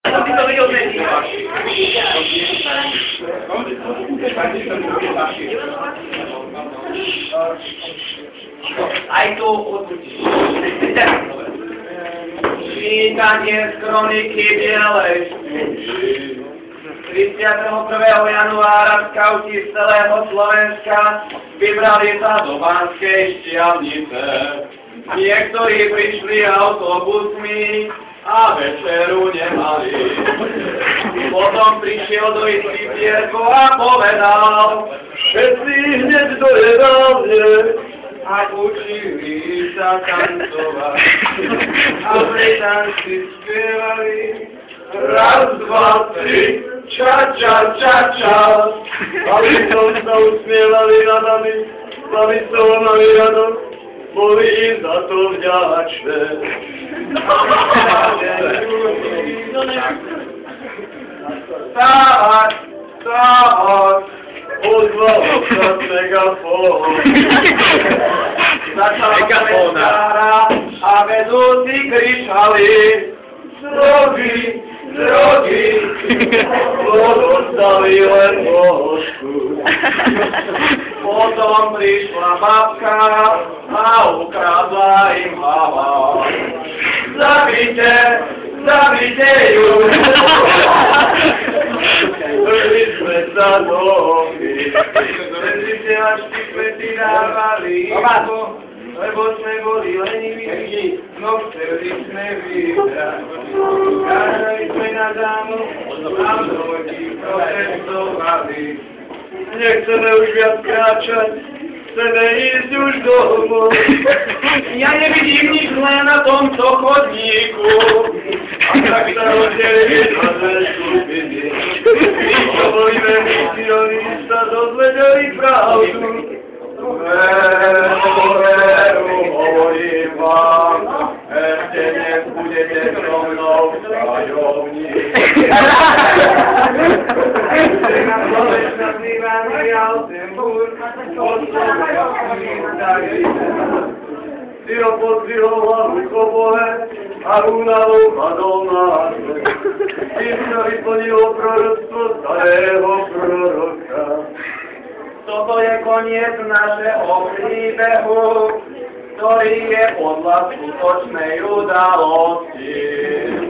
Ty to videl medzi. Aj tu odbudiš. Čítanie z kroniky Bielej. 31. januára skauti z celého Slovenska vybrali sa do Banskej Štiavnice. Niektorí prišli autobusmi a večeru nemali. Potom prišiel do izby Pierko a povedal: všetci hneď do jedálne a učili sa tancovať. A pri tanci spievali raz, dva, tri, ča, ča, ča, ča. Aby som sa usmievali na nami, aby som mali radosť, boli im za to vďačné. Stávať, stávať, ozval sa megafón. Začala komentára a vedúci kričali: drogy, drogy, odostali len možku. Potom prišla babka a ukradla im hlava. Zabite, zabite ju. Prvi sme sa dohli. Prezite až ty svety dávali. Lebo sme boli leniví, no chceli sme vyhrať. Kázali sme na dámu a mnohí protestovali. Nechceme už viac kráčať, chceme ísť už domov. Ja nevidím nič zlé na tomto chodníku. A tak sa rozdelili na dve skupiny. My, čo boli veľmi silní, sa dozvedeli pravdu. Veru, hovorím vám, ešte nebudete so mnou vzájomní. Syro podvihol hlavu k oblohe a únavou padol na zem. Tým sa vyplnilo proroctvo starého proroka. Toto je koniec našeho príbehu, ktorý je podľa skutočnej udalosti.